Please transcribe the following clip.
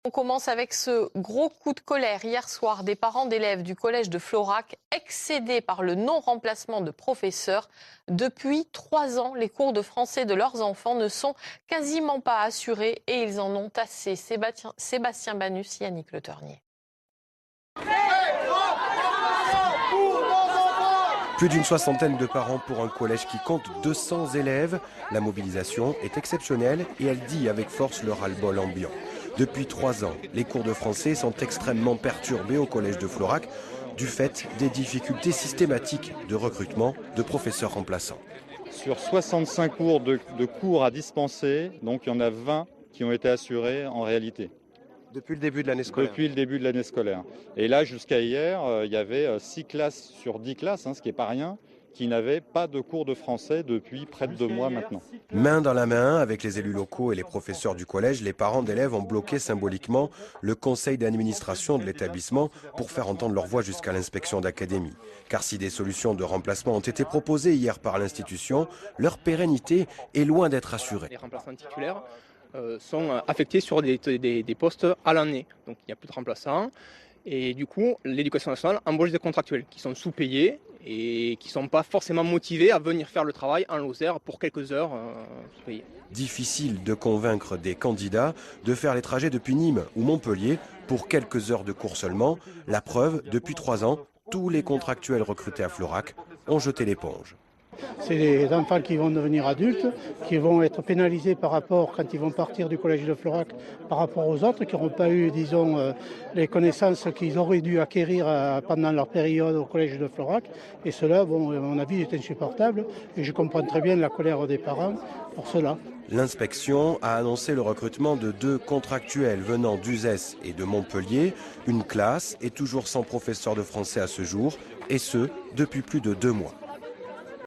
On commence avec ce gros coup de colère hier soir des parents d'élèves du collège de Florac, excédés par le non-remplacement de professeurs. Depuis 3 ans, les cours de français de leurs enfants ne sont quasiment pas assurés et ils en ont assez. Sébastien Banus, Yannick Le Ternier. Plus d'une soixantaine de parents pour un collège qui compte 200 élèves. La mobilisation est exceptionnelle et elle dit avec force le ras-le-bol ambiant. Depuis 3 ans, les cours de français sont extrêmement perturbés au collège de Florac du fait des difficultés systématiques de recrutement de professeurs remplaçants. Sur 65 cours de cours à dispenser, donc il y en a 20 qui ont été assurés en réalité. Depuis le début de l'année scolaire. Depuis le début de l'année scolaire. Et là, jusqu'à hier, il y avait 6 classes sur 10 classes, ce qui n'est pas rien, qui n'avaient pas de cours de français depuis près de 2 mois maintenant. Main dans la main, avec les élus locaux et les professeurs du collège, les parents d'élèves ont bloqué symboliquement le conseil d'administration de l'établissement pour faire entendre leur voix jusqu'à l'inspection d'académie. Car si des solutions de remplacement ont été proposées hier par l'institution, leur pérennité est loin d'être assurée. Les remplaçants titulaires sont affectés sur des postes à l'année. Donc il n'y a plus de remplaçants. Et du coup, l'éducation nationale embauche des contractuels qui sont sous-payés et qui ne sont pas forcément motivés à venir faire le travail en Lozère pour quelques heures sous-payées. Difficile de convaincre des candidats de faire les trajets depuis Nîmes ou Montpellier pour quelques heures de cours seulement. La preuve, depuis 3 ans, tous les contractuels recrutés à Florac ont jeté l'éponge. C'est des enfants qui vont devenir adultes, qui vont être pénalisés par rapport, quand ils vont partir du collège de Florac, par rapport aux autres qui n'auront pas eu, disons, les connaissances qu'ils auraient dû acquérir pendant leur période au collège de Florac. Et cela, bon, à mon avis, est insupportable. Et je comprends très bien la colère des parents pour cela. L'inspection a annoncé le recrutement de 2 contractuels venant d'Uzès et de Montpellier. Une classe est toujours sans professeur de français à ce jour, et ce, depuis plus de 2 mois.